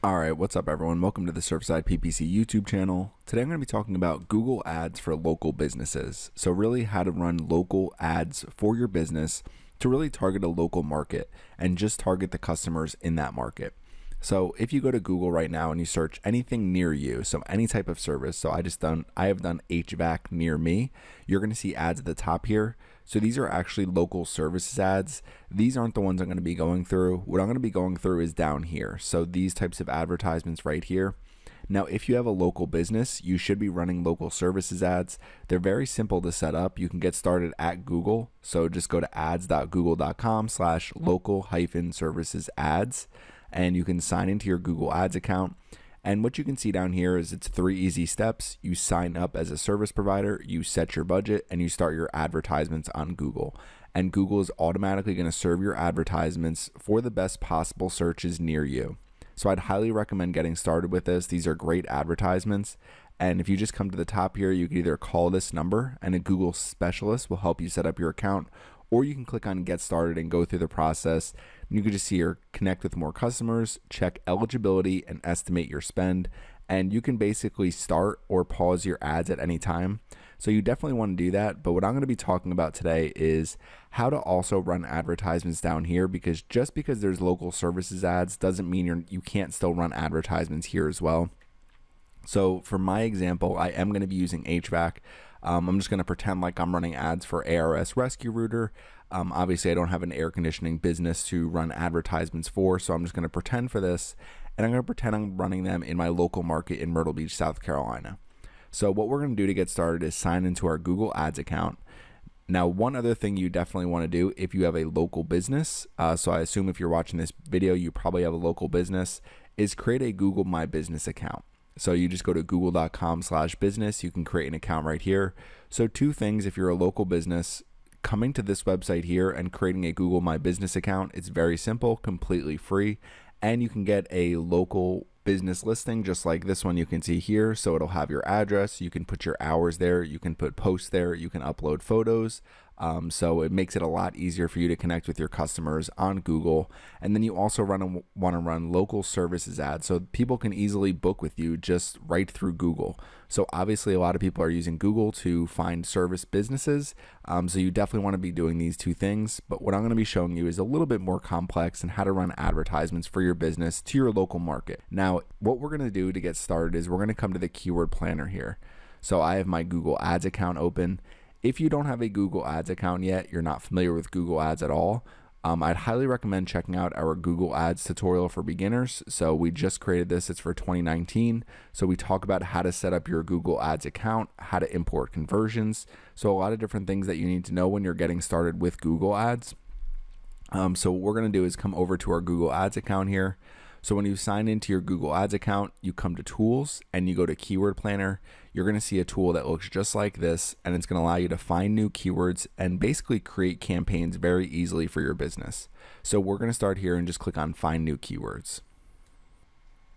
Alright, what's up everyone? Welcome to the Surfside PPC YouTube channel. Today I'm going to be talking about Google Ads for local businesses. So really how to run local ads for your business to really target a local market and just target the customers in that market. So if you go to Google right now and you search anything near you, so any type of service, so I have done HVAC near me, you're going to see ads at the top here. So these are actually local services ads. These aren't the ones I'm going to be going through. What I'm going to be going through is down here. So these types of advertisements right here. Now, if you have a local business, you should be running local services ads. They're very simple to set up. You can get started at Google. So just go to ads.google.com/local-services ads, and you can sign into your Google Ads account. And what you can see down here is it's 3 easy steps. You sign up as a service provider, you set your budget, and you start your advertisements on Google. And Google is automatically going to serve your advertisements for the best possible searches near you. So I'd highly recommend getting started with this. These are great advertisements. And if you just come to the top here, you can either call this number and a Google specialist will help you set up your account, or you can click on get started and go through the process. And you can just see here, connect with more customers, check eligibility, and estimate your spend. And you can basically start or pause your ads at any time. So you definitely want to do that. But what I'm going to be talking about today is how to also run advertisements down here, because just because there's local services ads doesn't mean you can't still run advertisements here as well. So for my example, I am going to be using HVAC. I'm just going to pretend like I'm running ads for ARS Rescue Router. Obviously, I don't have an air conditioning business to run advertisements for, so I'm just going to pretend for this, and I'm going to pretend I'm running them in my local market in Myrtle Beach, South Carolina. So what we're going to do to get started is sign into our Google Ads account. Now, one other thing you definitely want to do if you have a local business, so I assume if you're watching this video, you probably have a local business, is create a Google My Business account. So you just go to google.com/business. You can create an account right here. So 2 things, if you're a local business, coming to this website here and creating a Google My Business account, it's very simple, completely free, and you can get a local business listing just like this one you can see here. So it'll have your address, you can put your hours there, you can put posts there, you can upload photos. So it makes it a lot easier for you to connect with your customers on Google. And then you also want to run local services ads so people can easily book with you just right through Google. So obviously a lot of people are using Google to find service businesses. So you definitely want to be doing these 2 things. But what I'm going to be showing you is a little bit more complex and how to run advertisements for your business to your local market. Now, what we're going to do to get started is we're going to come to the keyword planner here. So I have my Google Ads account open. If you don't have a Google Ads account yet, you're not familiar with Google Ads at all, I'd highly recommend checking out our Google Ads tutorial for beginners. So we just created this, it's for 2019. So we talk about how to set up your Google Ads account, how to import conversions. So a lot of different things that you need to know when you're getting started with Google Ads. So what we're going to do is come over to our Google Ads account here. So when you sign into your Google Ads account, you come to Tools and you go to Keyword Planner. You're going to see a tool that looks just like this, and it's going to allow you to find new keywords and basically create campaigns very easily for your business. So we're going to start here and just click on Find New Keywords.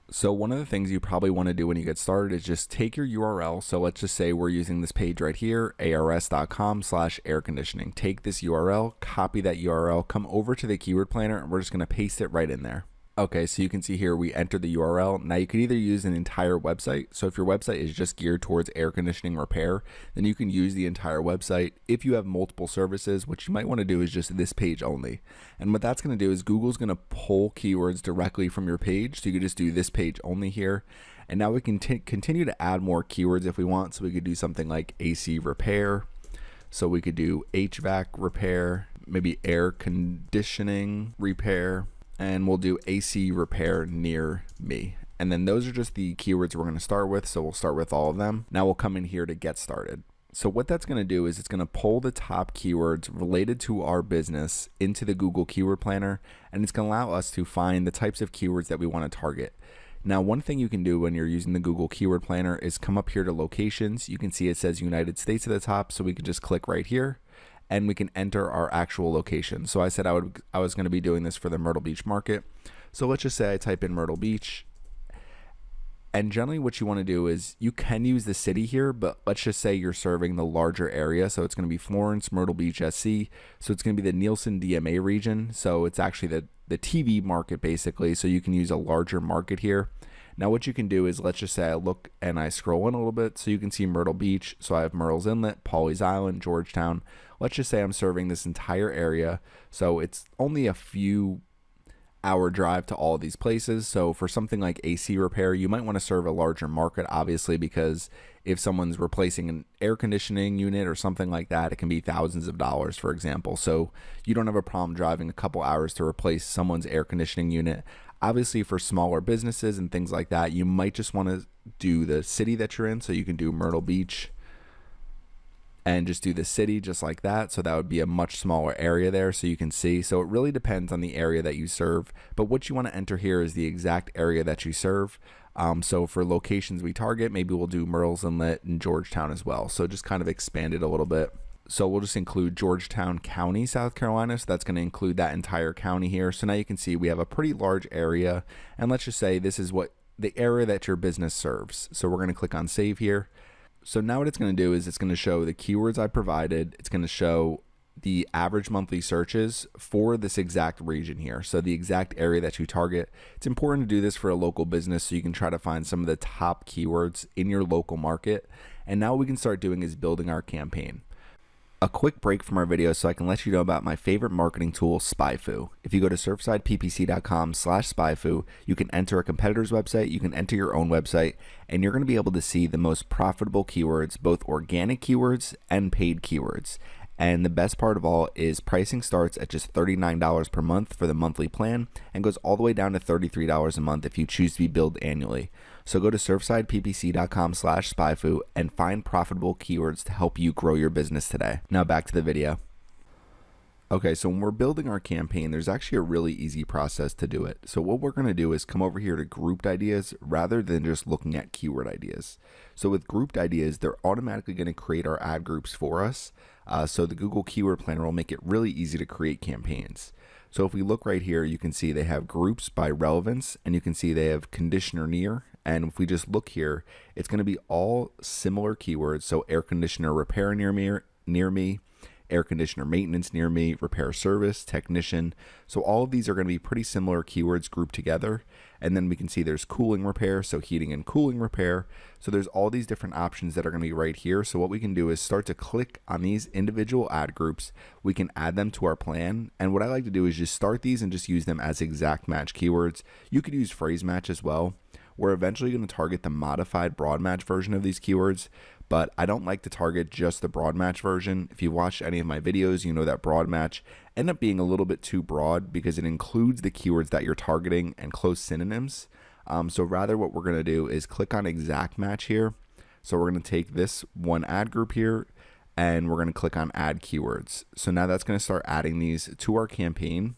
So one of the things you probably want to do when you get started is just take your URL. So let's just say we're using this page right here, ars.com/air conditioning. Take this URL, copy that URL, come over to the Keyword Planner, and we're just going to paste it right in there. Okay, so you can see here we entered the URL. Now you can either use an entire website. So if your website is just geared towards air conditioning repair, then you can use the entire website. If you have multiple services, what you might want to do is just this page only. And what that's going to do is Google's going to pull keywords directly from your page. So you could just do this page only here. And now we can continue to add more keywords if we want. So we could do something like AC repair. So we could do HVAC repair, maybe air conditioning repair, and we'll do AC repair near me. And then those are just the keywords we're going to start with. So we'll start with all of them. Now we'll come in here to get started. So what that's going to do is it's going to pull the top keywords related to our business into the Google Keyword Planner, and it's going to allow us to find the types of keywords that we want to target. Now, one thing you can do when you're using the Google Keyword Planner is come up here to locations. You can see it says United States at the top, so we can just click right here and we can enter our actual location. So I said I was going to be doing this for the Myrtle Beach market. So let's just say I type in Myrtle Beach. And generally what you want to do is you can use the city here, but let's just say you're serving the larger area. So it's going to be Florence, Myrtle Beach, SC. So it's going to be the Nielsen DMA region. So it's actually the TV market basically, so you can use a larger market here. Now what you can do is, let's just say I look and I scroll in a little bit, so you can see Myrtle Beach. So I have Myrtle's Inlet, Pawleys Island, Georgetown. Let's just say I'm serving this entire area, so it's only a few hour drive to all of these places. So for something like AC repair, you might want to serve a larger market, obviously, because if someone's replacing an air conditioning unit or something like that, it can be thousands of dollars, for example. So you don't have a problem driving a couple hours to replace someone's air conditioning unit. Obviously, for smaller businesses and things like that, you might just want to do the city that you're in. So you can do Myrtle Beach and just do the city just like that. So that would be a much smaller area there, so you can see. So it really depends on the area that you serve, but what you want to enter here is the exact area that you serve. So for locations we target, maybe we'll do Myrtle's Inlet and Georgetown as well. So just kind of expand it a little bit. So we'll just include Georgetown County, South Carolina. So that's going to include that entire county here. So now you can see we have a pretty large area, and let's just say this is what the area that your business serves. So we're going to click on save here. So now what it's going to do is it's going to show the keywords I provided. It's going to show the average monthly searches for this exact region here. So the exact area that you target. It's important to do this for a local business so you can try to find some of the top keywords in your local market. And now what we can start doing is building our campaign. A quick break from our video so I can let you know about my favorite marketing tool, SpyFu. If you go to surfsideppc.com/SpyFu, you can enter a competitor's website, you can enter your own website, and you're going to be able to see the most profitable keywords, both organic keywords and paid keywords. And the best part of all is pricing starts at just $39 per month for the monthly plan and goes all the way down to $33 a month if you choose to be billed annually. So go to surfsideppc.com/SpyFu and find profitable keywords to help you grow your business today. Now back to the video. Okay, so when we're building our campaign, there's actually a really easy process to do it. So what we're going to do is come over here to grouped ideas rather than just looking at keyword ideas. So with grouped ideas, they're automatically going to create our ad groups for us. So the Google Keyword Planner will make it really easy to create campaigns. So if we look right here, you can see they have groups by relevance, and you can see they have conditioner near. And if we just look here, it's going to be all similar keywords. So air conditioner repair near me, air conditioner maintenance near me, repair service, technician. So all of these are going to be pretty similar keywords grouped together. And then we can see there's cooling repair, so heating and cooling repair. So there's all these different options that are going to be right here. So what we can do is start to click on these individual ad groups. We can add them to our plan. And what I like to do is just start these and just use them as exact match keywords. You could use phrase match as well. We're eventually going to target the modified broad match version of these keywords, but I don't like to target just the broad match version. If you watched any of my videos, you know that broad match end up being a little bit too broad because it includes the keywords that you're targeting and close synonyms. So rather what we're going to do is click on exact match here. So we're going to take this one ad group here and we're going to click on add keywords. So now that's going to start adding these to our campaign.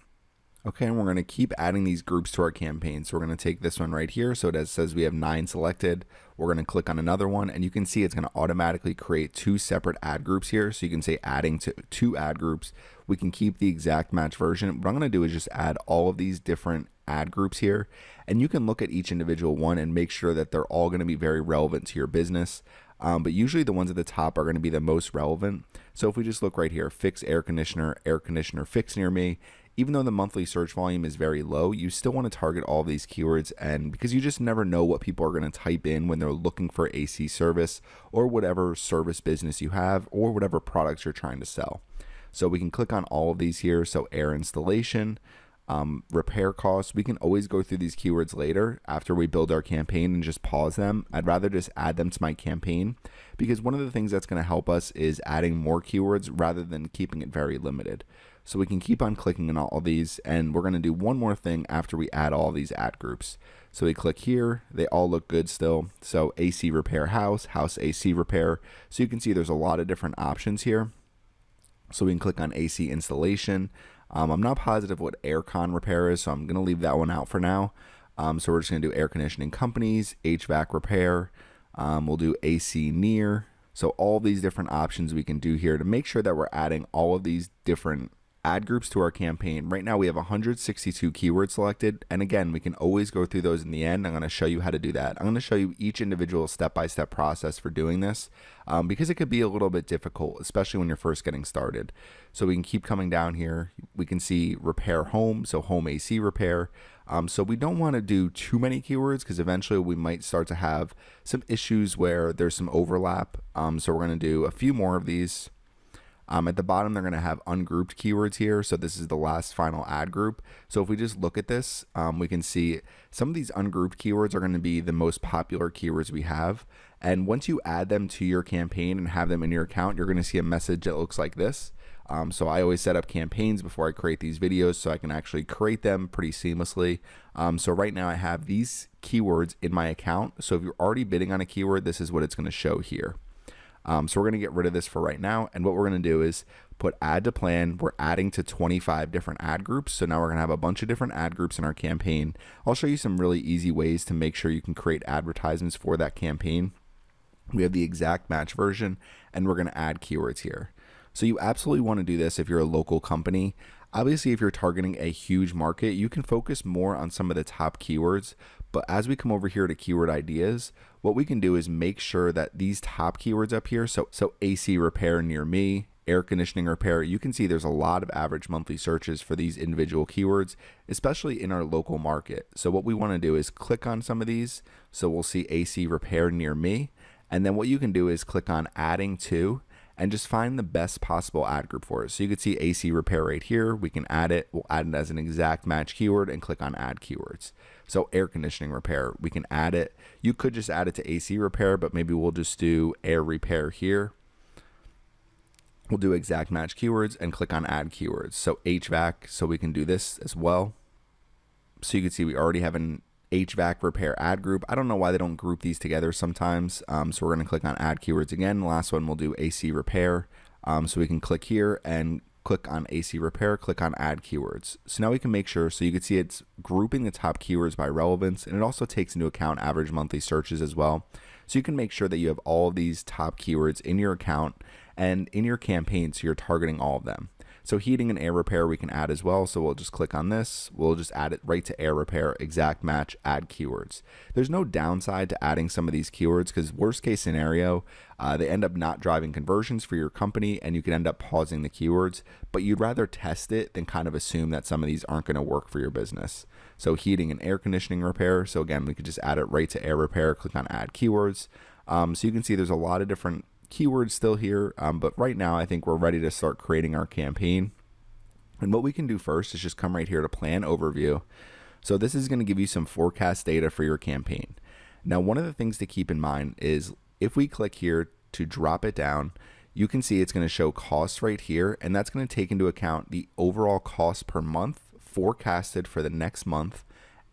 Okay, and we're going to keep adding these groups to our campaign. So we're going to take this one right here. So it says we have 9 selected. We're going to click on another one, and you can see it's going to automatically create 2 separate ad groups here. So you can say adding to 2 ad groups. We can keep the exact match version. What I'm going to do is just add all of these different ad groups here, and you can look at each individual one and make sure that they're all going to be very relevant to your business. But usually the ones at the top are going to be the most relevant. So if we just look right here, fix air conditioner fix near me. Even though the monthly search volume is very low, you still want to target all of these keywords, and because you just never know what people are going to type in when they're looking for AC service or whatever service business you have or whatever products you're trying to sell. So we can click on all of these here. So air installation, repair costs. We can always go through these keywords later after we build our campaign and just pause them. I'd rather just add them to my campaign because one of the things that's going to help us is adding more keywords rather than keeping it very limited. So we can keep on clicking on all these, and we're going to do one more thing after we add all these ad groups. So we click here, they all look good still. So AC repair house AC repair. So you can see there's a lot of different options here. So we can click on AC installation. I'm not positive what aircon repair is, so I'm going to leave that one out for now. So we're just going to do air conditioning companies, HVAC repair. We'll do AC near. So all these different options we can do here to make sure that we're adding all of these different ad groups to our campaign. Right now we have 162 keywords selected, and again, we can always go through those in the end. I'm going to show you how to do that. I'm going to show you each individual step-by-step process for doing this, because it could be a little bit difficult, especially when you're first getting started. So we can keep coming down here. We can see repair home, so home AC repair. So we don't want to do too many keywords because eventually we might start to have some issues where there's some overlap. So we're going to do a few more of these. At the bottom, they're going to have ungrouped keywords here. So this is the last final ad group. So if we just look at this, we can see some of these ungrouped keywords are going to be the most popular keywords we have. And once you add them to your campaign and have them in your account, you're going to see a message that looks like this. So I always set up campaigns before I create these videos so I can actually create them pretty seamlessly. So right now I have these keywords in my account. So if you're already bidding on a keyword, this is what it's going to show here. So we're going to get rid of this for right now. And what we're going to do is put add to plan. We're adding to 25 different ad groups. So now we're going to have a bunch of different ad groups in our campaign. I'll show you some really easy ways to make sure you can create advertisements for that campaign. We have the exact match version, and we're going to add keywords here. So you absolutely want to do this if you're a local company. Obviously, if you're targeting a huge market, you can focus more on some of the top keywords. But as we come over here to keyword ideas, what we can do is make sure that these top keywords up here, so AC repair near me, air conditioning repair, you can see there's a lot of average monthly searches for these individual keywords, especially in our local market. So what we want to do is click on some of these. So we'll see AC repair near me. And then what you can do is click on adding to, and just find the best possible ad group for it. So you can see AC repair right here. We can add it. We'll add it as an exact match keyword and click on add keywords. So air conditioning repair, we can add it. You could just add it to AC repair, but maybe we'll just do air repair here. We'll do exact match keywords and click on add keywords. So HVAC, so we can do this as well. So you can see we already have an HVAC repair ad group. I don't know why they don't group these together sometimes. So we're going to click on add keywords again. The last one we'll do AC repair. So we can click here and click on AC repair, click on add keywords. So now we can make sure, so you can see it's grouping the top keywords by relevance, and it also takes into account average monthly searches as well. So you can make sure that you have all of these top keywords in your account and in your campaign, so you're targeting all of them. So heating and air repair we can add as well. So we'll just click on this. We'll just add it right to air repair, exact match, add keywords. There's no downside to adding some of these keywords because worst case scenario, they end up not driving conversions for your company and you can end up pausing the keywords, but you'd rather test it than kind of assume that some of these aren't going to work for your business. So heating and air conditioning repair. So again, we could just add it right to air repair, click on add keywords. So you can see there's a lot of different keywords still here, but right now I think we're ready to start creating our campaign. And what we can do first is just come right here to plan overview. So this is going to give you some forecast data for your campaign. Now, one of the things to keep in mind is if we click here to drop it down, you can see it's going to show costs right here, and that's going to take into account the overall cost per month forecasted for the next month.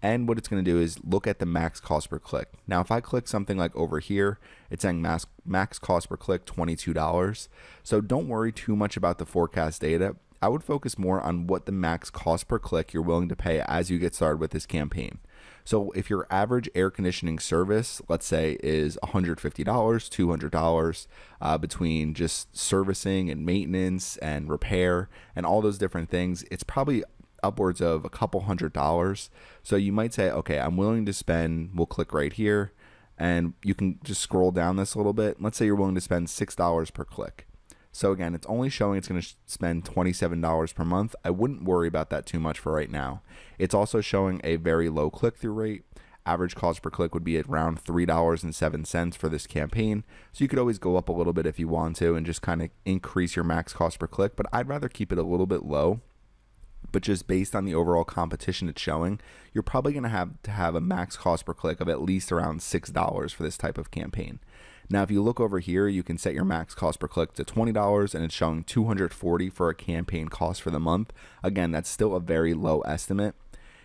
And what it's going to do is look at the max cost per click. Now, if I click something like over here, it's saying max cost per click, $22. So don't worry too much about the forecast data. I would focus more on what the max cost per click you're willing to pay as you get started with this campaign. So if your average air conditioning service, let's say, is $150, $200 between just servicing and maintenance and repair and all those different things, it's probably upwards of a couple $100. So you might say, okay, I'm willing to spend, we'll click right here and you can just scroll down this a little bit. Let's say you're willing to spend $6 per click. So again, it's only showing it's going to spend $27 per month. I wouldn't worry about that too much for right now. It's also showing a very low click-through rate. Average cost per click would be around $3.07 for this campaign. So you could always go up a little bit if you want to and just kind of increase your max cost per click, but I'd rather keep it a little bit low. But just based on the overall competition it's showing, you're probably going to have a max cost per click of at least around $6 for this type of campaign. Now, if you look over here, you can set your max cost per click to $20 and it's showing $240 for a campaign cost for the month. Again, that's still a very low estimate.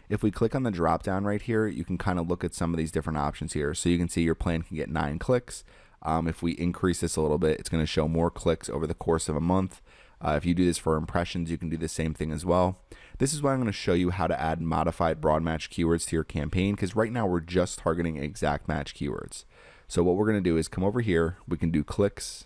If we click on the drop down right here, you can kind of look at some of these different options here. So you can see your plan can get 9 clicks. If we increase this a little bit, it's going to show more clicks over the course of a month. If you do this for impressions, you can do the same thing as well. This is why I'm going to show you how to add modified broad match keywords to your campaign, because right now we're just targeting exact match keywords. So what we're going to do is come over here, we can do clicks,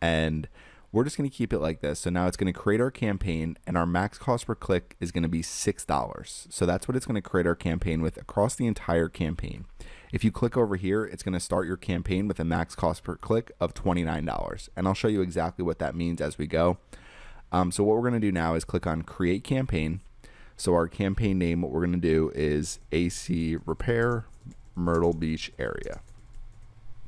and We're just going to keep it like this. So now it's going to create our campaign, and our max cost per click is going to be $6. So that's what it's going to create our campaign with across the entire campaign. If you click over here, it's going to start your campaign with a max cost per click of $29. And I'll show you exactly what that means as we go. So what we're going to do now is click on Create Campaign. So our campaign name, what we're going to do is AC Repair Myrtle Beach area.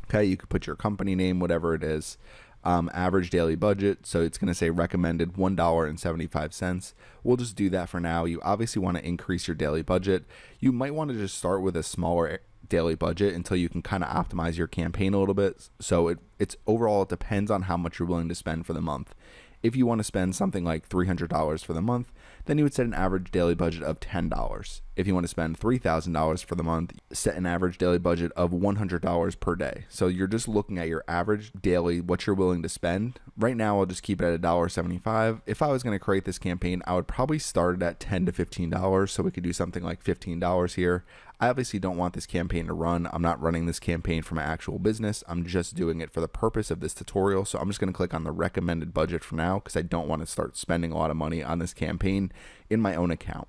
Okay, you could put your company name, whatever it is. Average daily budget, so it's going to say recommended $1.75. We'll just do that for now. You obviously want to increase your daily budget. You might want to just start with a smaller daily budget until you can kind of optimize your campaign a little bit. So it's overall, it depends on how much you're willing to spend for the month. If you want to spend something like $300 for the month, then you would set an average daily budget of $10. If you want to spend $3,000 for the month, set an average daily budget of $100 per day. So you're just looking at your average daily, what you're willing to spend. Right now, I'll just keep it at $1.75. If I was going to create this campaign, I would probably start it at $10 to $15. So we could do something like $15 here. I obviously don't want this campaign to run. I'm not running this campaign for my actual business. I'm just doing it for the purpose of this tutorial. So I'm just going to click on the recommended budget for now because I don't want to start spending a lot of money on this campaign in my own account.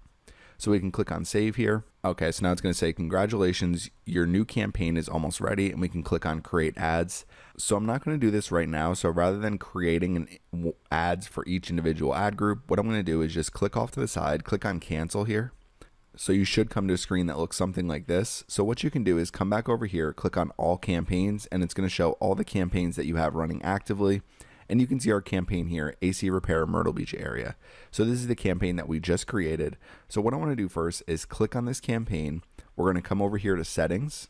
So we can click on save here. Okay, so now it's going to say, congratulations, your new campaign is almost ready, and we can click on create ads. So I'm not going to do this right now. So rather than creating ads for each individual ad group, what I'm going to do is just click off to the side, click on cancel here. So you should come to a screen that looks something like this. So what you can do is come back over here, click on all campaigns, and it's going to show all the campaigns that you have running actively. And you can see our campaign here, AC Repair Myrtle Beach area. So this is the campaign that we just created. So what I want to do first is click on this campaign. We're going to come over here to settings.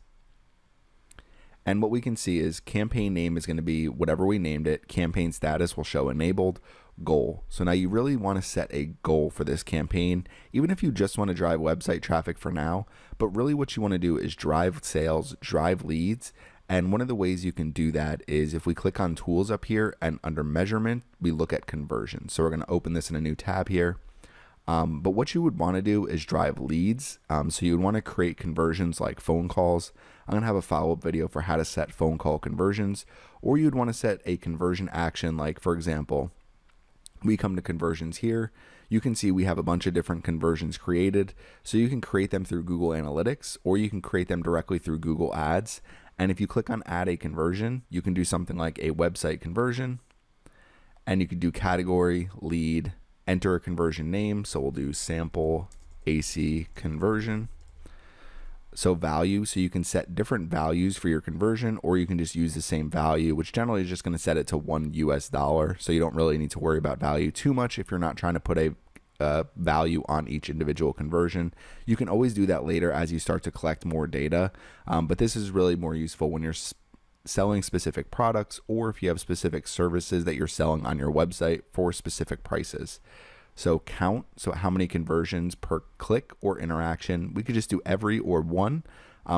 And what we can see is campaign name is going to be whatever we named it. Campaign status will show enabled. Goal. So now you really want to set a goal for this campaign, even if you just want to drive website traffic for now. But really what you want to do is drive sales, drive leads. And one of the ways you can do that is if we click on tools up here and under measurement, we look at conversion. So we're going to open this in a new tab here. But what you would want to do is drive leads. So you would want to create conversions like phone calls. I'm going to have a follow-up video for how to set phone call conversions, or you'd want to set a conversion action. Like for example, we come to conversions here. You can see we have a bunch of different conversions created. So you can create them through Google Analytics, or you can create them directly through Google Ads. And if you click on add a conversion, you can do something like a website conversion, and you could do category, lead, enter a conversion name. So we'll do sample AC conversion. So value, so you can set different values for your conversion, or you can just use the same value, which generally is just going to set it to $1 US. So you don't really need to worry about value too much if you're not trying to put a value on each individual conversion. You can always do that later as you start to collect more data. But this is really more useful when you're selling specific products, or if you have specific services that you're selling on your website for specific prices. So count, so how many conversions per click or interaction. We could just do every or one.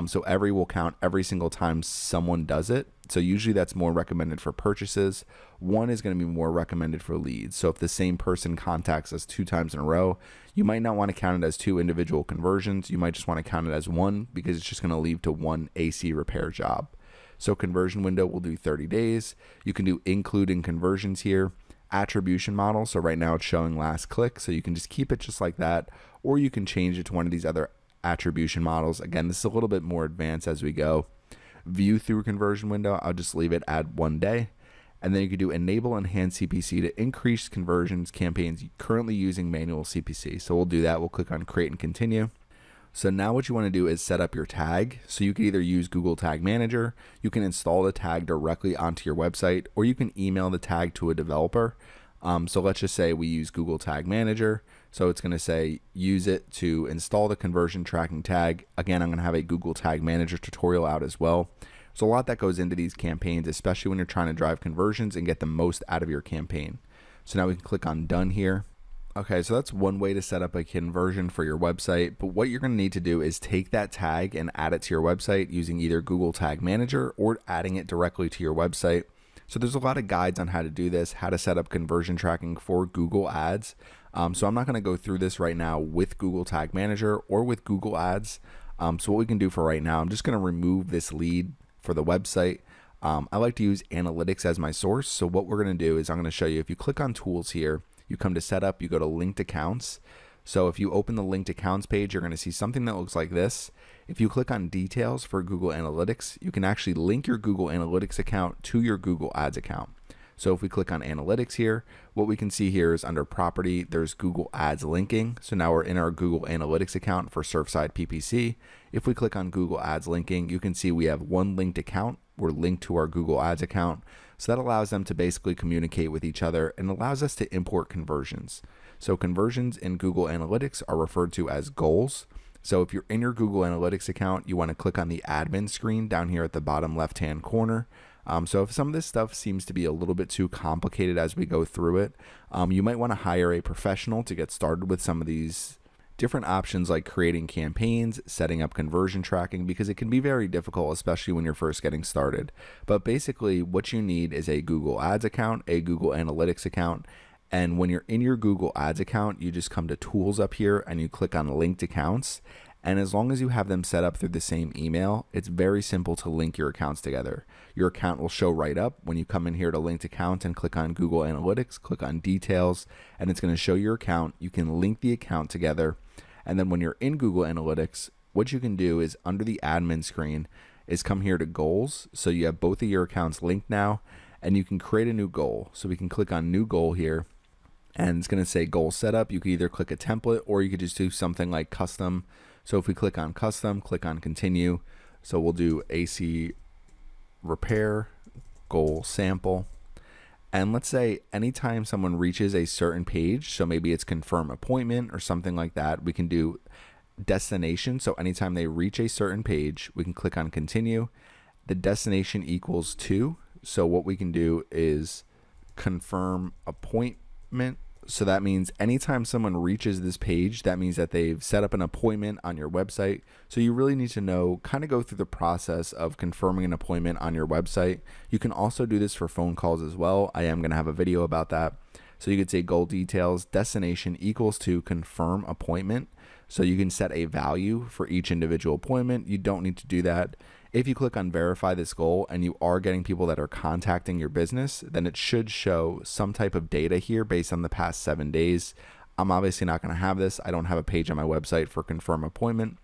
So every will count every single time someone does it. So usually that's more recommended for purchases. One is going to be more recommended for leads. So if the same person contacts us 2 times in a row, you might not want to count it as 2 individual conversions. You might just want to count it as 1 because it's just going to lead to 1 AC repair job. So conversion window will do 30 days. You can do including conversions here. Attribution model. So right now it's showing last click. So you can just keep it just like that, or you can change it to one of these other attribution models. Again, this is a little bit more advanced as we go. View through conversion window, I'll just leave it at 1 day. And then you could do enable enhanced CPC to increase conversions campaigns currently using manual CPC. So we'll do that. We'll click on create and continue. So now what you want to do is set up your tag. So you can either use Google Tag Manager, you can install the tag directly onto your website, or you can email the tag to a developer. So let's just say we use Google Tag Manager. So it's going to say use it to install the conversion tracking tag. Again, I'm going to have a Google Tag Manager tutorial out as well. So a lot that goes into these campaigns, especially when you're trying to drive conversions and get the most out of your campaign. So now we can click on done here. Okay, so that's one way to set up a conversion for your website, but what you're going to need to do is take that tag and add it to your website using either Google Tag Manager or adding it directly to your website. So there's a lot of guides on how to do this, how to set up conversion tracking for Google Ads. So I'm not going to go through this right now with Google Tag Manager or with Google Ads. So what we can do for right now, I'm just going to remove this lead for the website. I like to use analytics as my source. So what we're going to do is I'm going to show you, if you click on tools here, you come to setup, you go to linked accounts. So if you open the linked accounts page, you're going to see something that looks like this. If you click on details for Google Analytics, you can actually link your Google Analytics account to your Google Ads account. So if we click on analytics here, what we can see here is under property, there's Google Ads linking. So now we're in our Google Analytics account for Surfside PPC. If we click on Google Ads linking, you can see we have one linked account. We're linked to our Google Ads account. So that allows them to basically communicate with each other and allows us to import conversions. So conversions in Google Analytics are referred to as goals. So if you're in your Google Analytics account, you want to click on the admin screen down here at the bottom left-hand corner. So if some of this stuff seems to be a little bit too complicated as we go through it, you might want to hire a professional to get started with some of these different options like creating campaigns, setting up conversion tracking, because it can be very difficult, especially when you're first getting started. But basically what you need is a Google Ads account, a Google Analytics account, and when you're in your Google Ads account, you just come to tools up here and you click on linked accounts. And as long as you have them set up through the same email, it's very simple to link your accounts together. Your account will show right up when you come in here to linked account and click on Google Analytics, click on details, and it's going to show your account. You can link the account together. And then when you're in Google Analytics, what you can do is under the admin screen is come here to goals. So you have both of your accounts linked now, and you can create a new goal. So we can click on new goal here, and it's going to say goal setup. You could either click a template or you could just do something like custom. So if we click on custom, click on continue. So we'll do AC repair goal sample. And let's say anytime someone reaches a certain page, so maybe it's confirm appointment or something like that, we can do destination. So anytime they reach a certain page, we can click on continue. The destination equals 2. So what we can do is confirm appointment. So that means anytime someone reaches this page, that means that they've set up an appointment on your website. So you really need to know, kind of go through the process of confirming an appointment on your website. You can also do this for phone calls as well. I am going to have a video about that. So you could say goal details, destination equals to confirm appointment. So you can set a value for each individual appointment. You don't need to do that. If you click on verify this goal and you are getting people that are contacting your business, then it should show some type of data here based on the past 7 days. I'm obviously not going to have this. I don't have a page on my website for confirm appointment.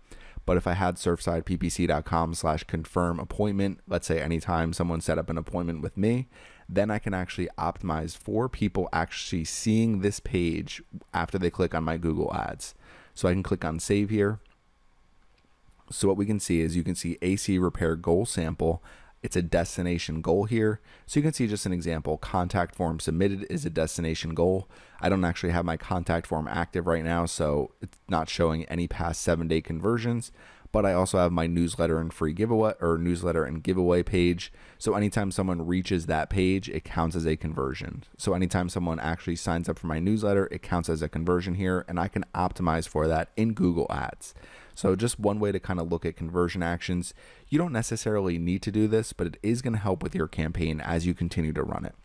But if I had surfsideppc.com/confirm appointment, let's say anytime someone set up an appointment with me, then I can actually optimize for people actually seeing this page after they click on my Google Ads. So I can click on save here. So what we can see is you can see AC repair goal sample. It's a destination goal here. So you can see just an example, contact form submitted is a destination goal. I don't actually have my contact form active right now, so it's not showing any past 7-day conversions, but I also have my newsletter and free giveaway or newsletter and giveaway page. So anytime someone reaches that page, it counts as a conversion. So anytime someone actually signs up for my newsletter, it counts as a conversion here, and I can optimize for that in Google Ads. So just one way to kind of look at conversion actions. You don't necessarily need to do this, but it is going to help with your campaign as you continue to run it.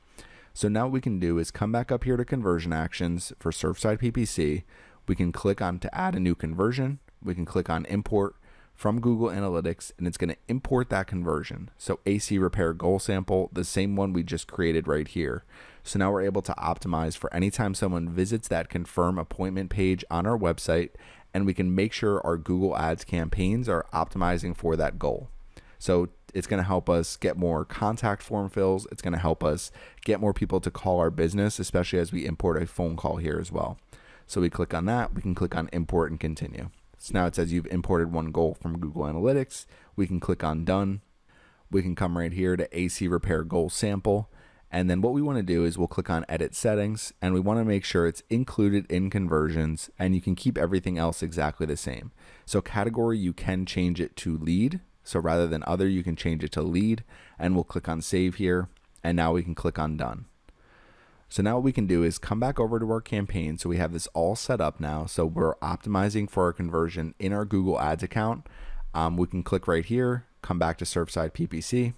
So now what we can do is come back up here to conversion actions for Surfside PPC. We can click on to add a new conversion. We can click on import from Google Analytics, and it's going to import that conversion. So AC repair goal sample, the same one we just created right here. So now we're able to optimize for anytime someone visits that confirm appointment page on our website, and we can make sure our Google Ads campaigns are optimizing for that goal. So it's going to help us get more contact form fills. It's going to help us get more people to call our business, especially as we import a phone call here as well. So we click on that. We can click on import and continue. So now it says you've imported one goal from Google Analytics. We can click on done. We can come right here to AC repair goal sample. And then what we want to do is we'll click on edit settings, and we want to make sure it's included in conversions, and you can keep everything else exactly the same. So category, you can change it to lead. So rather than other, you can change it to lead, and we'll click on save here. And now we can click on done. So now what we can do is come back over to our campaign. So we have this all set up now. So we're optimizing for our conversion in our Google Ads account. We can click right here, come back to Surfside PPC.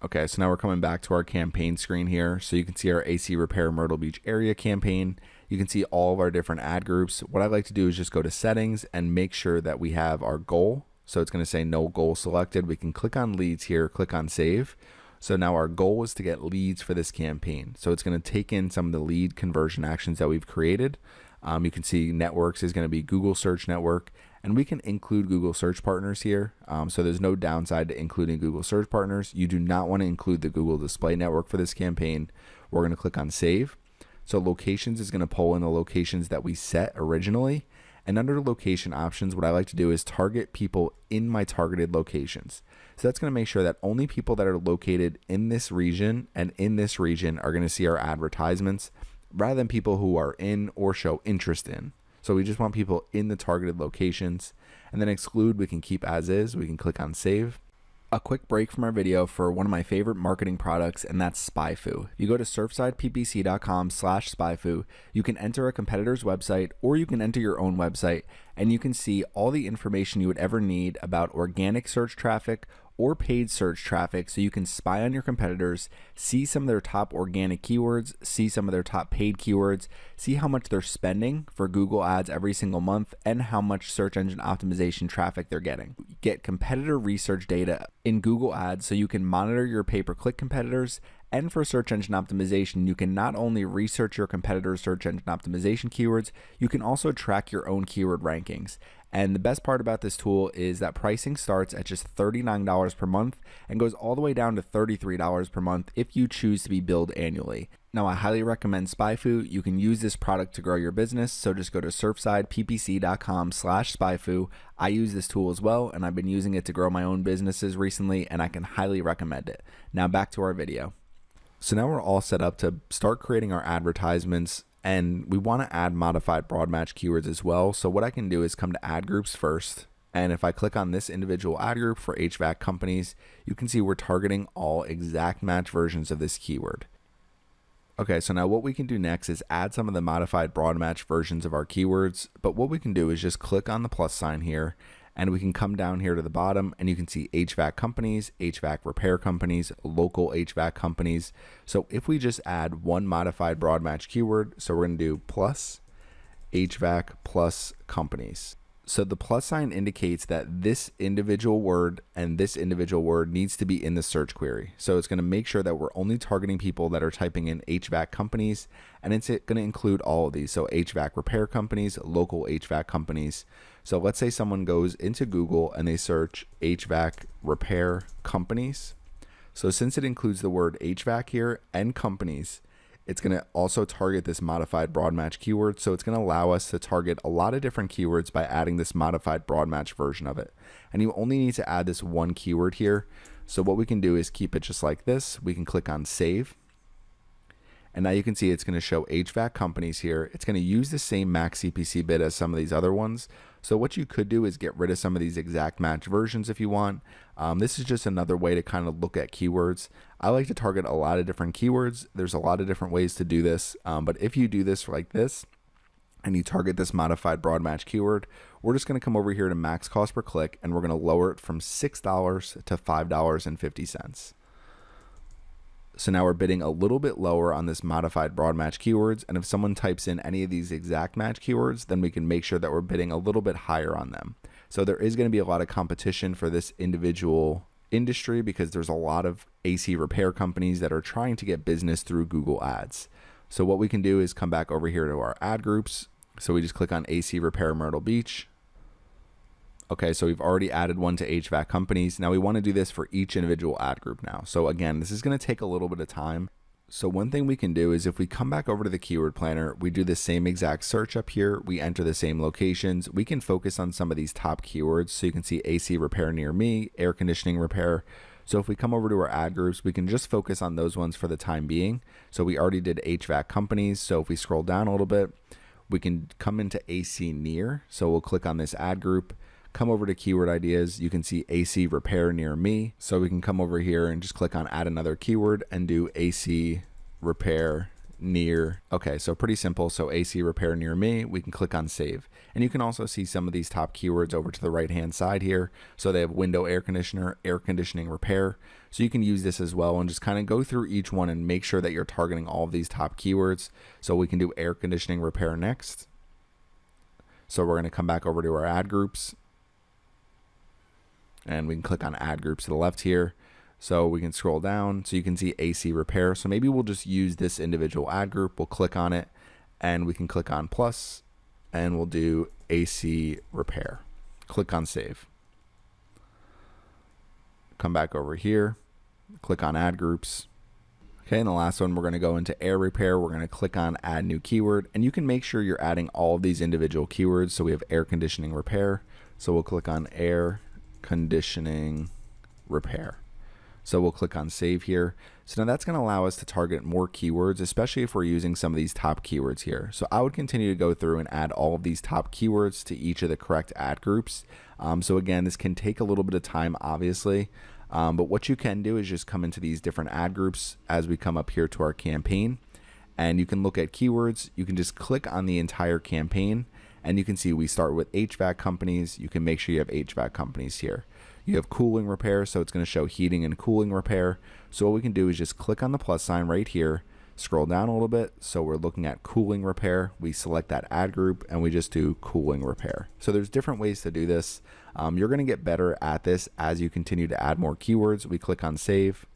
Okay, so now we're coming back to our campaign screen here. So you can see our AC Repair Myrtle Beach area campaign. You can see all of our different ad groups. What I like to do is just go to settings and make sure that we have our goal. So it's going to say no goal selected. We can click on leads here, click on save. So now our goal is to get leads for this campaign. So it's going to take in some of the lead conversion actions that we've created. You can see networks is going to be Google Search Network, and we can include Google Search Partners here. So there's no downside to including Google Search Partners. You do not want to include the Google Display Network for this campaign. We're going to click on Save. So locations is going to pull in the locations that we set originally. And under location options, what I like to do is target people in my targeted locations. So that's going to make sure that only people that are located in this region and in this region are going to see our advertisements, rather than people who are in or show interest in. So we just want people in the targeted locations. And then exclude, we can keep as is. We can click on Save. A quick break from our video for one of my favorite marketing products, and that's SpyFu. You go to surfsideppc.com/SpyFu. You can enter a competitor's website, or you can enter your own website, and you can see all the information you would ever need about organic search traffic or paid search traffic, so you can spy on your competitors, see some of their top organic keywords, see some of their top paid keywords, see how much they're spending for Google ads every single month, and how much search engine optimization traffic they're getting. Get competitor research data in Google ads so you can monitor your pay-per-click competitors. And for search engine optimization, you can not only research your competitors' search engine optimization keywords, you can also track your own keyword rankings. And the best part about this tool is that pricing starts at just $39 per month and goes all the way down to $33 per month if you choose to be billed annually. Now, I highly recommend SpyFu. You can use this product to grow your business, so just go to surfsideppc.com/SpyFu. I use this tool as well, and I've been using it to grow my own businesses recently, and I can highly recommend it. Now back to our video. So now we're all set up to start creating our advertisements, and we want to add modified broad match keywords as well. So what I can do is come to ad groups first. And if I click on this individual ad group for HVAC companies, you can see we're targeting all exact match versions of this keyword. Okay, so now what we can do next is add some of the modified broad match versions of our keywords. But what we can do is just click on the plus sign here, and we can come down here to the bottom, and you can see HVAC companies, HVAC repair companies, local HVAC companies. So if we just add one modified broad match keyword, so we're going to do plus HVAC plus companies. So the plus sign indicates that this individual word and this individual word needs to be in the search query. So it's going to make sure that we're only targeting people that are typing in HVAC companies, and it's going to include all of these. So HVAC repair companies, local HVAC companies. So let's say someone goes into Google and they search HVAC repair companies. So since it includes the word HVAC here and companies, it's going to also target this modified broad match keyword. So it's going to allow us to target a lot of different keywords by adding this modified broad match version of it. And you only need to add this one keyword here. So what we can do is keep it just like this. We can click on Save. And now you can see it's going to show HVAC companies here. It's going to use the same max CPC bid as some of these other ones. So what you could do is get rid of some of these exact match versions if you want. This is just another way to kind of look at keywords. I like to target a lot of different keywords. There's a lot of different ways to do this. But if you do this like this, and you target this modified broad match keyword, we're just going to come over here to max cost per click, and we're going to lower it from $6 to $5.50. So now we're bidding a little bit lower on this modified broad match keywords. And if someone types in any of these exact match keywords, then we can make sure that we're bidding a little bit higher on them. So there is going to be a lot of competition for this individual industry because there's a lot of AC repair companies that are trying to get business through Google Ads. So what we can do is come back over here to our ad groups. So we just click on AC Repair Myrtle Beach. Okay, so we've already added one to HVAC companies. Now we want to do this for each individual ad group now. So again, this is going to take a little bit of time. So one thing we can do is if we come back over to the keyword planner, we do the same exact search up here. We enter the same locations. We can focus on some of these top keywords. So you can see AC repair near me, air conditioning repair. So if we come over to our ad groups, we can just focus on those ones for the time being. So we already did HVAC companies. So if we scroll down a little bit, we can come into AC near. So we'll click on this ad group. Come over to keyword ideas. You can see AC repair near me. So we can come over here and just click on add another keyword and do AC repair near. Okay, so pretty simple. So AC repair near me, we can click on save. And you can also see some of these top keywords over to the right hand side here. So they have window air conditioner, air conditioning repair. So you can use this as well and just kind of go through each one and make sure that you're targeting all of these top keywords. So we can do air conditioning repair next. So we're going to come back over to our ad groups. And we can click on ad groups to the left here. So we can scroll down so you can see AC repair. So maybe we'll just use this individual ad group. We'll click on it and we can click on plus and we'll do AC repair. Click on save. Come back over here, click on ad groups. Okay, and the last one, we're going to go into air repair. We're going to click on add new keyword, and you can make sure you're adding all of these individual keywords. So we have air conditioning repair. So we'll click on air conditioning repair. So we'll click on save here. So now that's going to allow us to target more keywords, especially if we're using some of these top keywords here. So I would continue to go through and add all of these top keywords to each of the correct ad groups. So again, this can take a little bit of time, obviously. But what you can do is just come into these different ad groups as we come up here to our campaign, and you can look at keywords. You can just click on the entire campaign and you can see we start with HVAC companies. You can make sure you have HVAC companies here. You have cooling repair, so it's going to show heating and cooling repair. So what we can do is just click on the plus sign right here, scroll down a little bit. So we're looking at cooling repair. We select that ad group and we just do cooling repair. So there's different ways to do this. You're going to get better at this as you continue to add more keywords. We click on save.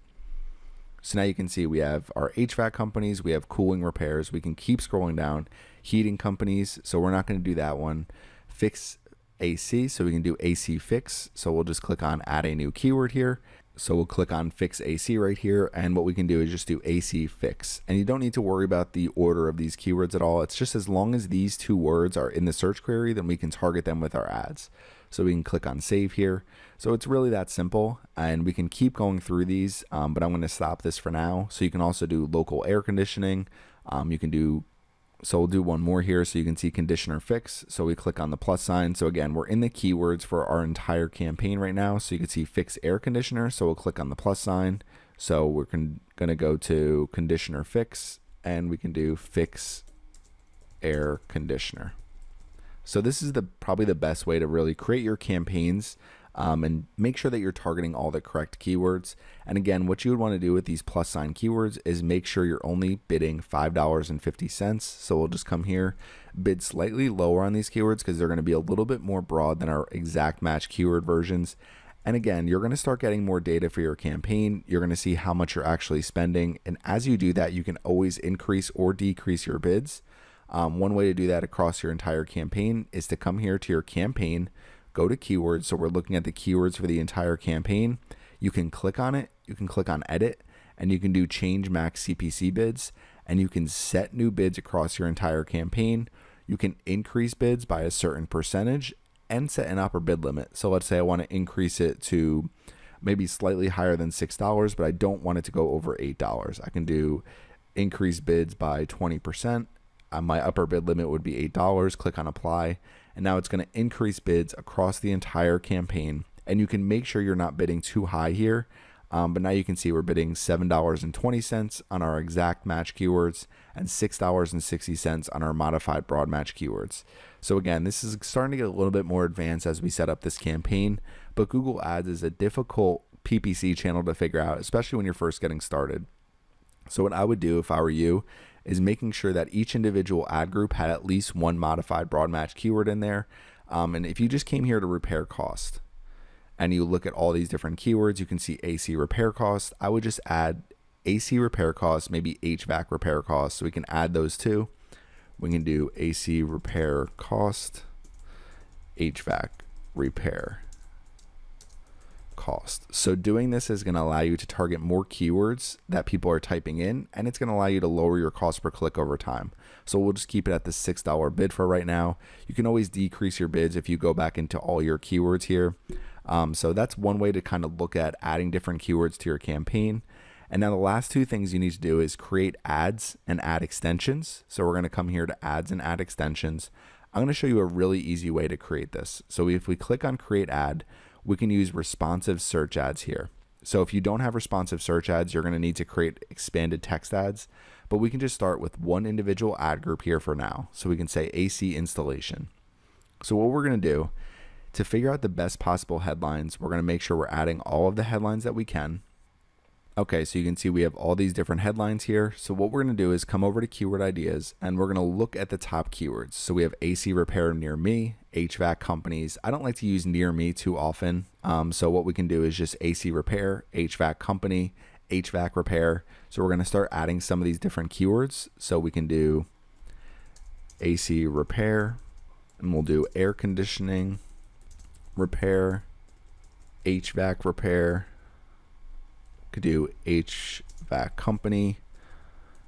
So now you can see we have our HVAC companies, we have cooling repairs. We can keep scrolling down. Heating companies, so we're not going to do that one. Fix AC, so we can do AC fix. So we'll just click on add a new keyword here. So we'll click on fix AC right here, and what we can do is just do AC fix. And you don't need to worry about the order of these keywords at all. It's just as long as these two words are in the search query, then we can target them with our ads. So we can click on save here. So it's really that simple, and we can keep going through these, but I'm going to stop this for now. So you can also do local air conditioning. So we'll do one more here so you can see conditioner fix. So we click on the plus sign. So again, we're in the keywords for our entire campaign right now. So you can see fix air conditioner. So we'll click on the plus sign. So we're going to go to conditioner fix, and we can do fix air conditioner. So this is probably the best way to really create your campaigns and make sure that you're targeting all the correct keywords. And again, what you would want to do with these plus sign keywords is make sure you're only bidding $5.50. So we'll just come here, bid slightly lower on these keywords because they're going to be a little bit more broad than our exact match keyword versions. And again, you're going to start getting more data for your campaign. You're going to see how much you're actually spending. And as you do that, you can always increase or decrease your bids. One way to do that across your entire campaign is to come here to your campaign, go to keywords. So we're looking at the keywords for the entire campaign. You can click on it. You can click on edit, and you can do change max CPC bids, and you can set new bids across your entire campaign. You can increase bids by a certain percentage and set an upper bid limit. So let's say I want to increase it to maybe slightly higher than $6, but I don't want it to go over $8. I can do increase bids by 20%. My upper bid limit would be $8. Click on apply. And now it's going to increase bids across the entire campaign. And you can make sure you're not bidding too high here. But now you can see we're bidding $7.20 on our exact match keywords and $6.60 on our modified broad match keywords. So again, this is starting to get a little bit more advanced as we set up this campaign. But Google Ads is a difficult PPC channel to figure out, especially when you're first getting started. So what I would do if I were you is making sure that each individual ad group had at least one modified broad match keyword in there. And if you just came here to repair cost and you look at all these different keywords, you can see AC repair cost. I would just add AC repair cost, maybe HVAC repair cost. So we can add those two. We can do AC repair cost, HVAC repair cost. So doing this is going to allow you to target more keywords that people are typing in, and it's going to allow you to lower your cost per click over time. So we'll just keep it at the $6 bid for right now. You can always decrease your bids if you go back into all your keywords here. So that's one way to kind of look at adding different keywords to your campaign. And now the last two things you need to do is create ads and ad extensions. So we're going to come here to ads and ad extensions. I'm going to show you a really easy way to create this. So if we click on create ad, we can use responsive search ads here. So if you don't have responsive search ads, you're going to need to create expanded text ads, but we can just start with one individual ad group here for now. So we can say AC installation. So what we're going to do to figure out the best possible headlines, we're going to make sure we're adding all of the headlines that we can. Okay, so you can see we have all these different headlines here. So what we're going to do is come over to keyword ideas and we're going to look at the top keywords. So we have AC repair near me, HVAC companies. I don't like to use near me too often. So what we can do is just AC repair, HVAC company, HVAC repair. So we're going to start adding some of these different keywords. So we can do AC repair, and we'll do air conditioning repair, HVAC repair. Could do HVAC company.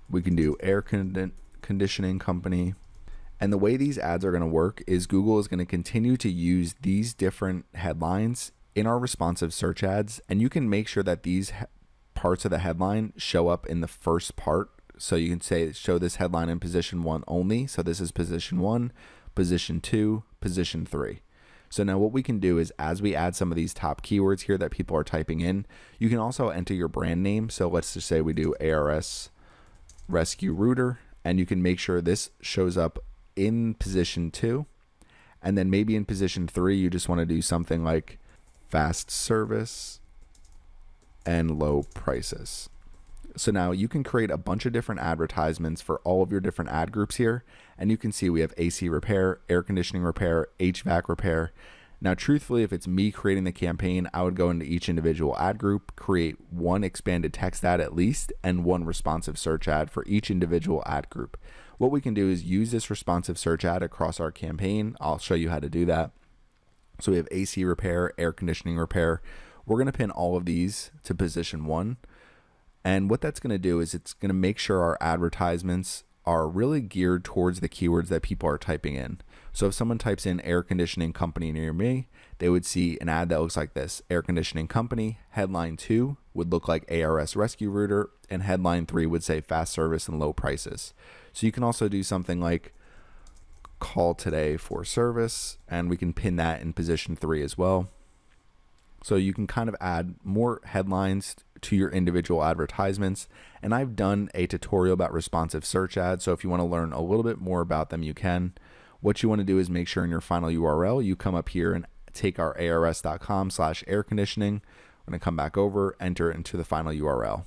We can do air conditioning company. And the way these ads are going to work is Google is going to continue to use these different headlines in our responsive search ads. And you can make sure that these parts of the headline show up in the first part. So you can say show this headline in position 1 only. So this is position 1, position 2, position 3. So now what we can do is as we add some of these top keywords here that people are typing in, you can also enter your brand name. So let's just say we do ARS Rescue Router, and you can make sure this shows up in position 2. And then maybe in position 3, you just want to do something like fast service and low prices. So now you can create a bunch of different advertisements for all of your different ad groups here. And you can see we have AC repair, air conditioning repair, HVAC repair. Now, truthfully, if it's me creating the campaign, I would go into each individual ad group, create one expanded text ad at least, and one responsive search ad for each individual ad group. What we can do is use this responsive search ad across our campaign. I'll show you how to do that. So we have AC repair, air conditioning repair. We're going to pin all of these to position 1. And what that's going to do is it's going to make sure our advertisements are really geared towards the keywords that people are typing in. So if someone types in air conditioning company near me, they would see an ad that looks like this: air conditioning company. Headline 2 would look like ARS Rescue Router, and headline 3 would say fast service and low prices. So you can also do something like call today for service, and we can pin that in position 3 as well. So you can kind of add more headlines to your individual advertisements. And I've done a tutorial about responsive search ads. So if you want to learn a little bit more about them, you can. What you want to do is make sure in your final URL, you come up here and take our ars.com/air conditioning. I'm going to come back over, enter it into the final URL.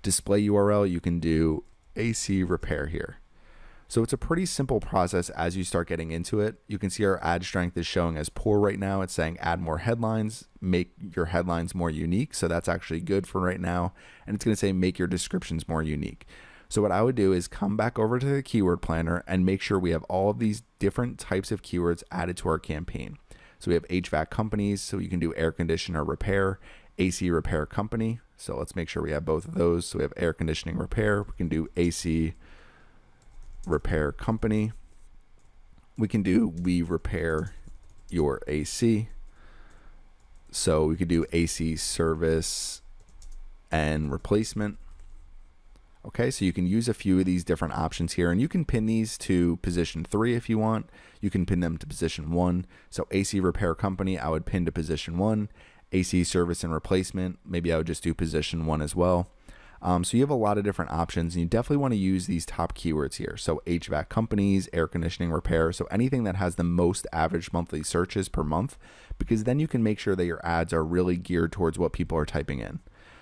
Display URL, you can do AC repair here. So it's a pretty simple process as you start getting into it. You can see our ad strength is showing as poor right now. It's saying add more headlines, make your headlines more unique. So that's actually good for right now. And it's going to say make your descriptions more unique. So what I would do is come back over to the keyword planner and make sure we have all of these different types of keywords added to our campaign. So we have HVAC companies, so you can do air conditioner repair, AC repair company. So let's make sure we have both of those. So we have air conditioning repair. We can do AC repair company. We can do we repair your AC. So we could do AC service and replacement. Okay, so you can use a few of these different options here, and you can pin these to position 3 if you want. You can pin them to position 1. So AC repair company, I would pin to position 1. AC service and replacement, maybe I would just do position 1 as well. So you have a lot of different options, and you definitely want to use these top keywords here. So HVAC companies, air conditioning repair, so anything that has the most average monthly searches per month, because then you can make sure that your ads are really geared towards what people are typing in.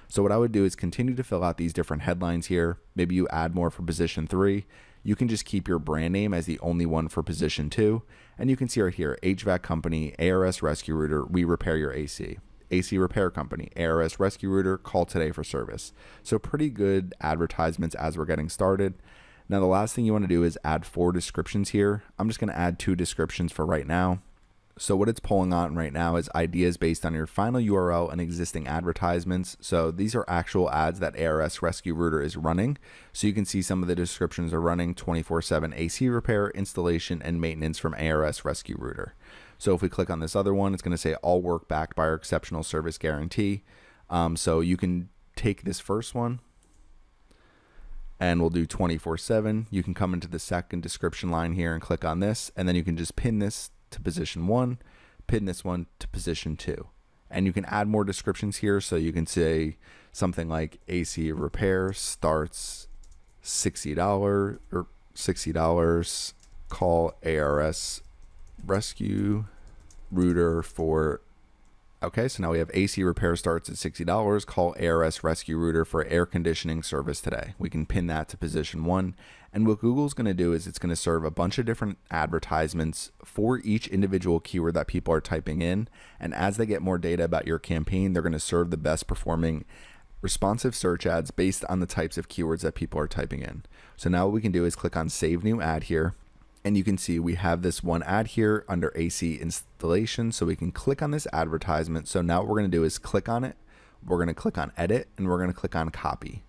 So what I would do is continue to fill out these different headlines here. Maybe you add more for position 3. You can just keep your brand name as the only one for position 2. And you can see right here, HVAC company, ARS Rescue Router, we repair your AC. AC repair company, ARS Rescue Router, call today for service. So pretty good advertisements as we're getting started. Now the last thing you want to do is add 4 descriptions here. I'm just going to add 2 descriptions for right now. So what it's pulling on right now is ideas based on your final URL and existing advertisements. So these are actual ads that ARS Rescue Router is running. So you can see some of the descriptions are running 24/7 AC repair, installation, and maintenance from ARS Rescue Router. So if we click on this other one, it's going to say all work backed by our exceptional service guarantee. So you can take this first one and we'll do 24/7. You can come into the second description line here and click on this, and then you can just pin this to position 1, pin this one to position 2. And you can add more descriptions here. So you can say something like AC repair starts $60 or $60. Call ARS Rescue Router for Okay, so now we have AC repair starts at $60. Call ARS Rescue Router for air conditioning service today. We can pin that to position 1. And what Google's going to do is it's going to serve a bunch of different advertisements for each individual keyword that people are typing in. And as they get more data about your campaign, they're going to serve the best performing responsive search ads based on the types of keywords that people are typing in. So now what we can do is click on Save New Ad here. And you can see we have this one ad here under AC installation. So we can click on this advertisement. So now what we're going to do is click on it. We're going to click on edit and we're going to click on copy.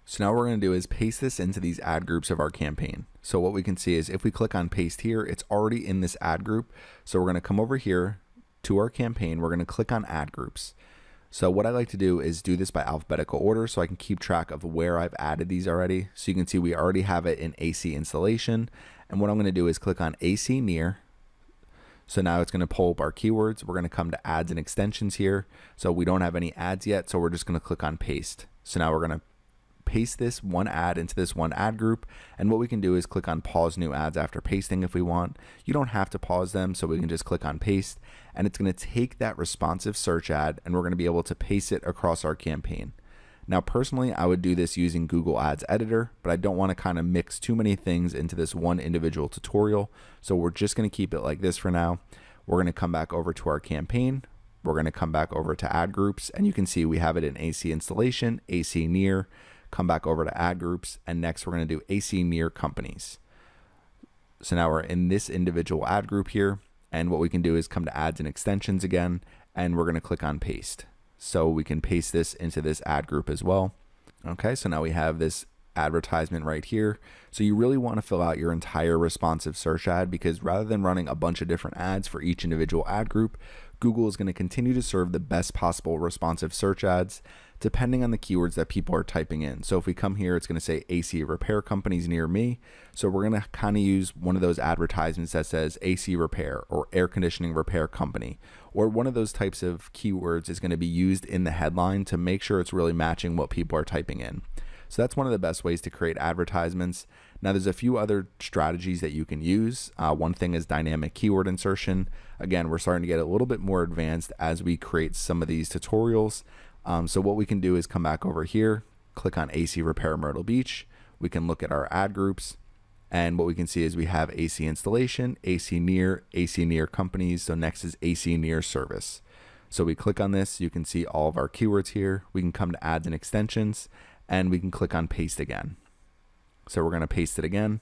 So now what we're going to do is paste this into these ad groups of our campaign. So what we can see is if we click on paste here, it's already in this ad group. So we're going to come over here to our campaign. We're going to click on ad groups. So what I like to do is do this by alphabetical order so I can keep track of where I've added these already. So you can see we already have it in AC installation. And what I'm going to do is click on AC near. So now it's going to pull up our keywords. We're going to come to ads and extensions here. So we don't have any ads yet. So we're just going to click on paste. So now we're going to paste this one ad into this one ad group. And what we can do is click on pause new ads after pasting if we want. You don't have to pause them. So we can just click on paste and it's going to take that responsive search ad and we're going to be able to paste it across our campaign. Now, personally, I would do this using Google Ads Editor, but I don't want to kind of mix too many things into this one individual tutorial. So we're just going to keep it like this for now. We're going to come back over to our campaign. We're going to come back over to ad groups and you can see we have it in AC installation, AC near, come back over to ad groups. And next we're going to do AC near companies. So now we're in this individual ad group here. And what we can do is come to ads and extensions again, and we're going to click on paste. So we can paste this into this ad group as well. Okay, so now we have this advertisement right here. So you really want to fill out your entire responsive search ad because rather than running a bunch of different ads for each individual ad group, Google is going to continue to serve the best possible responsive search ads depending on the keywords that people are typing in. So if we come here, it's going to say AC repair companies near me. So we're going to kind of use one of those advertisements that says AC repair or air conditioning repair company, or one of those types of keywords is going to be used in the headline to make sure it's really matching what people are typing in. So that's one of the best ways to create advertisements. Now there's a few other strategies that you can use. One thing is dynamic keyword insertion. Again, we're starting to get a little bit more advanced as we create some of these tutorials. So what we can do is come back over here, click on AC repair Myrtle Beach. We can look at our ad groups. And what we can see is we have AC installation, AC near companies. So next is AC near service. So we click on this, you can see all of our keywords here. We can come to ads and extensions and we can click on paste again. So we're going to paste it again.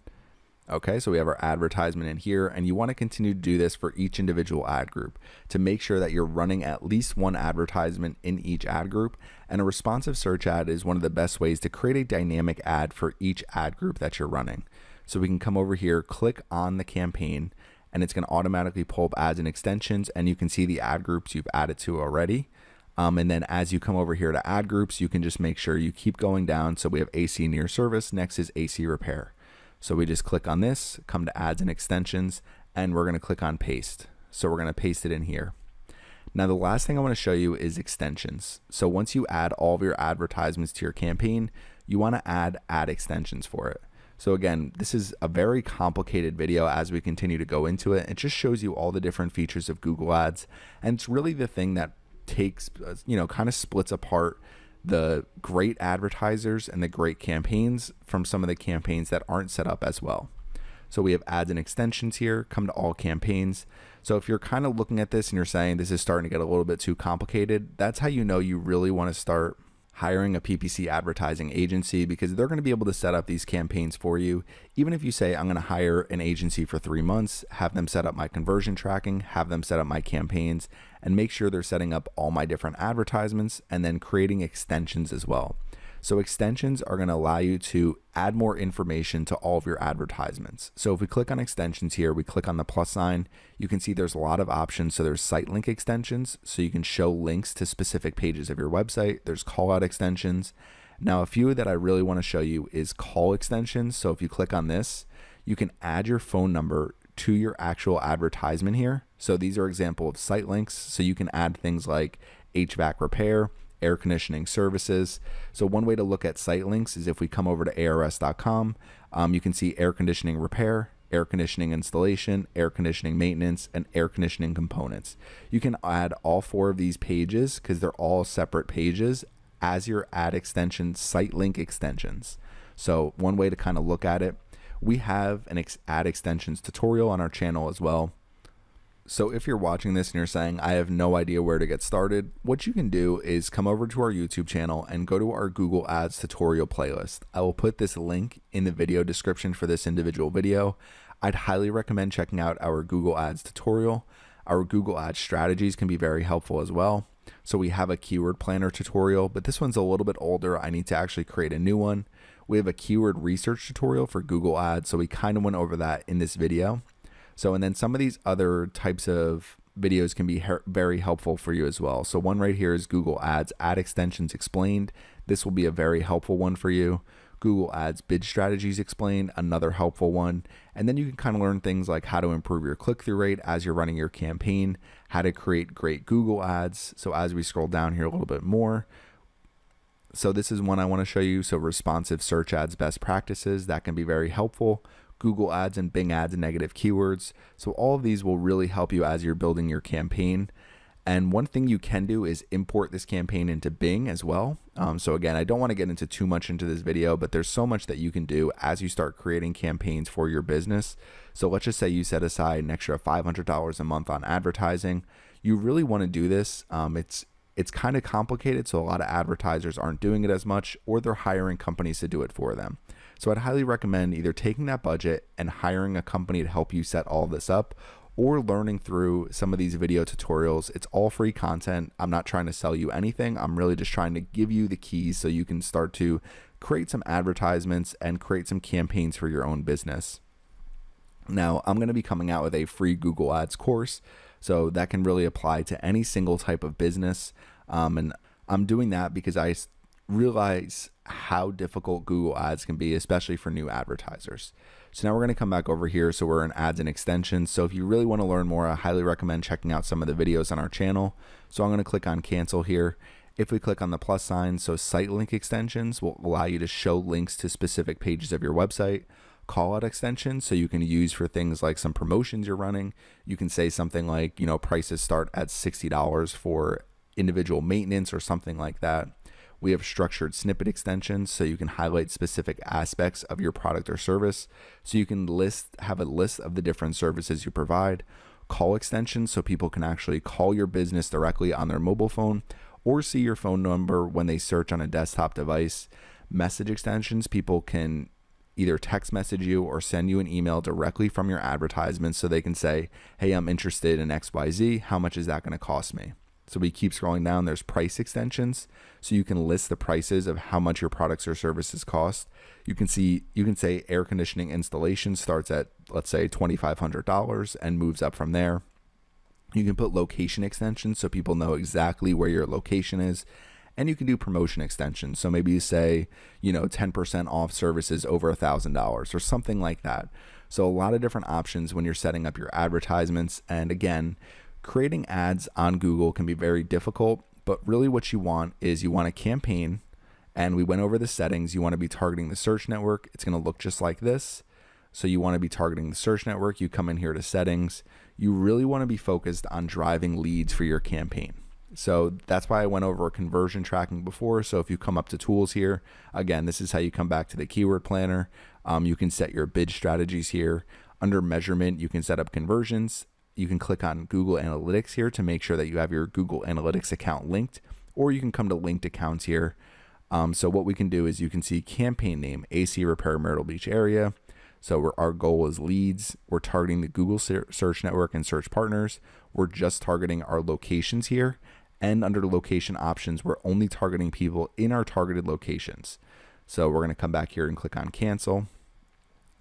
Okay, so we have our advertisement in here and you want to continue to do this for each individual ad group to make sure that you're running at least one advertisement in each ad group. And a responsive search ad is one of the best ways to create a dynamic ad for each ad group that you're running. So we can come over here, click on the campaign, and it's going to automatically pull up ads and extensions and you can see the ad groups you've added to already. And then as you come over here to ad groups, you can just make sure you keep going down. So we have AC near service, next is AC repair. So we just click on this, come to ads and extensions, and we're going to click on paste. So we're going to paste it in here. Now the last thing I want to show you is extensions. So once you add all of your advertisements to your campaign, you want to add ad extensions for it. So again, this is a very complicated video as we continue to go into it. It just shows you all the different features of Google Ads. And it's really the thing that takes, kind of splits apart the great advertisers and the great campaigns from some of the campaigns that aren't set up as well. So we have ads and extensions here, come to all campaigns. So if you're kind of looking at this and you're saying this is starting to get a little bit too complicated, that's how you know you really want to start hiring a PPC advertising agency, because they're going to be able to set up these campaigns for you. Even if you say, I'm going to hire an agency for 3 months, have them set up my conversion tracking, have them set up my campaigns, and make sure they're setting up all my different advertisements and then creating extensions as well. So extensions are going to allow you to add more information to all of your advertisements. So if we click on extensions here, we click on the plus sign, you can see there's a lot of options. So there's site link extensions, so you can show links to specific pages of your website. There's call out extensions. Now a few that I really want to show you is call extensions. So if you click on this, you can add your phone number to your actual advertisement here. So these are example of site links. So you can add things like HVAC repair, air conditioning services. So one way to look at site links is if we come over to ars.com, you can see air conditioning repair. air conditioning installation, air conditioning maintenance, and air conditioning components. You can add all 4 of these pages because they're all separate pages as your ad extension site link extensions. So one way to kind of look at it, we have an ad extensions tutorial on our channel as well. So if you're watching this and you're saying, I have no idea where to get started, what you can do is come over to our YouTube channel and go to our Google Ads tutorial playlist. I will put this link in the video description for this individual video. I'd highly recommend checking out our Google Ads tutorial. Our Google Ads strategies can be very helpful as well. So we have a keyword planner tutorial, but this one's a little bit older. I need to actually create a new one. We have a keyword research tutorial for Google Ads, so we kind of went over that in this video. So, and then some of these other types of videos can be very helpful for you as well. So one right here is Google Ads Ad Extensions Explained. This will be a very helpful one for you. Google Ads Bid Strategies Explained, another helpful one. And then you can kind of learn things like how to improve your click-through rate as you're running your campaign, how to create great Google ads. So as we scroll down here a little bit more, so this is one I want to show you. So responsive search ads best practices, that can be very helpful. Google Ads and Bing Ads and negative keywords. So all of these will really help you as you're building your campaign. And one thing you can do is import this campaign into Bing as well. So again, I don't want to get into too much into this video, but there's so much that you can do as you start creating campaigns for your business. So let's just say you set aside an extra $500 a month on advertising. You really want to do this. It's kind of complicated, so a lot of advertisers aren't doing it as much, or they're hiring companies to do it for them. So I'd highly recommend either taking that budget and hiring a company to help you set all this up, or learning through some of these video tutorials. It's all free content. I'm not trying to sell you anything. I'm really just trying to give you the keys so you can start to create some advertisements and create some campaigns for your own business. Now, I'm going to be coming out with a free Google Ads course, so that can really apply to any single type of business. And I'm doing that because I realize how difficult Google Ads can be, especially for new advertisers. So now we're going to come back over here. So we're in ads and extensions. So if you really want to learn more, I highly recommend checking out some of the videos on our channel. So I'm going to click on cancel here. If we click on the plus sign, so site link extensions will allow you to show links to specific pages of your website. Call out extensions, so you can use for things like some promotions you're running. You can say something like, you know, prices start at $60 for individual maintenance or something like that. We have structured snippet extensions, so you can highlight specific aspects of your product or service. So you can have a list of the different services you provide. Call extensions, so people can actually call your business directly on their mobile phone or see your phone number when they search on a desktop device. Message extensions, people can either text message you or send you an email directly from your advertisements, so they can say, hey, I'm interested in XYZ. How much is that going to cost me? So we keep scrolling down. There's price extensions. So you can list the prices of how much your products or services cost. You can say air conditioning installation starts at, let's say, $2,500 and moves up from there. You can put location extensions so people know exactly where your location is. And you can do promotion extensions. So maybe you say, 10% off services over $1,000 or something like that. So a lot of different options when you're setting up your advertisements. And again, creating ads on Google can be very difficult, but really what you want is you want a campaign, and we went over the settings. You want to be targeting the search network. It's going to look just like this. So you want to be targeting the search network. You come in here to settings. You really want to be focused on driving leads for your campaign. So that's why I went over conversion tracking before. So if you come up to tools here, again, this is how you come back to the keyword planner. You can set your bid strategies here. Under measurement, you can set up conversions. You can click on Google Analytics here to make sure that you have your Google Analytics account linked, or you can come to linked accounts here. So what we can do is you can see campaign name, AC Repair Myrtle Beach area. So our goal is leads. We're targeting the Google search network and search partners. We're just targeting our locations here. And under location options, we're only targeting people in our targeted locations. So we're going to come back here and click on cancel.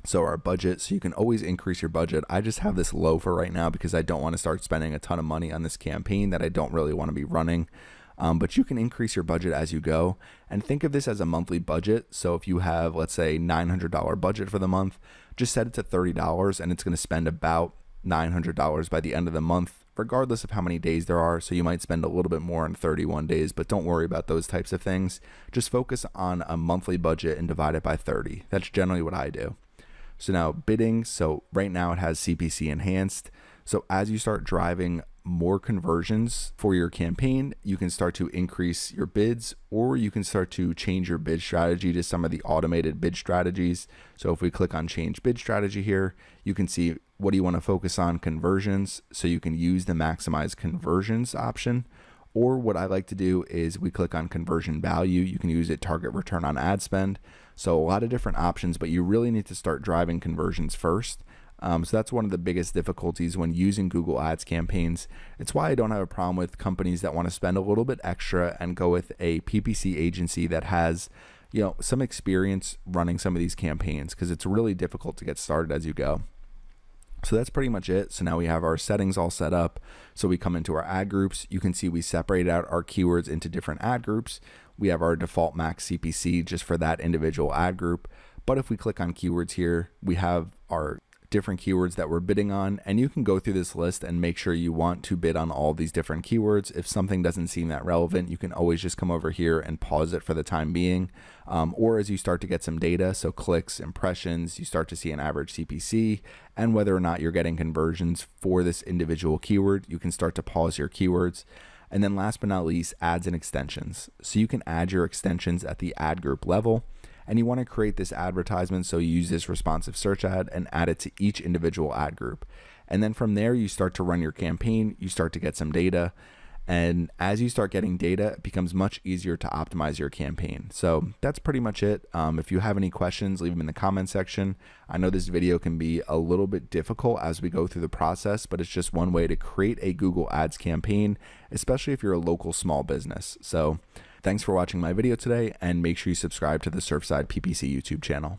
So our budget, so you can always increase your budget. I just have this low for right now because I don't want to start spending a ton of money on this campaign that I don't really want to be running. But you can increase your budget as you go, and think of this as a monthly budget. So if you have, let's say, $900 budget for the month, just set it to $30 and it's going to spend about $900 by the end of the month, regardless of how many days there are. So you might spend a little bit more on 31 days, but don't worry about those types of things. Just focus on a monthly budget and divide it by 30. That's generally what I do. So now bidding, so right now it has CPC enhanced. So as you start driving more conversions for your campaign, you can start to increase your bids, or you can start to change your bid strategy to some of the automated bid strategies. So if we click on change bid strategy here, you can see what do you want to focus on, conversions. So you can use the maximize conversions option. Or what I like to do is we click on conversion value. You can use it target return on ad spend. So a lot of different options, but you really need to start driving conversions first. So that's one of the biggest difficulties when using Google Ads campaigns. It's why I don't have a problem with companies that want to spend a little bit extra and go with a PPC agency that has, some experience running some of these campaigns, because it's really difficult to get started as you go. So that's pretty much it. So now we have our settings all set up. So we come into our ad groups. You can see we separate out our keywords into different ad groups. We have our default max CPC just for that individual ad group. But if we click on keywords here, we have our different keywords that we're bidding on, and you can go through this list and make sure you want to bid on all these different keywords. If something doesn't seem that relevant, you can always just come over here and pause it for the time being. Or as you start to get some data, so clicks, impressions, you start to see an average CPC and whether or not you're getting conversions for this individual keyword, you can start to pause your keywords. And then last but not least, ads and extensions. So you can add your extensions at the ad group level. And you want to create this advertisement, so you use this responsive search ad and add it to each individual ad group. And then from there, you start to run your campaign, you start to get some data. And as you start getting data, it becomes much easier to optimize your campaign. So that's pretty much it. If you have any questions, leave them in the comment section. I know this video can be a little bit difficult as we go through the process, but it's just one way to create a Google Ads campaign, especially if you're a local small business. So thanks for watching my video today, and make sure you subscribe to the Surfside PPC YouTube channel.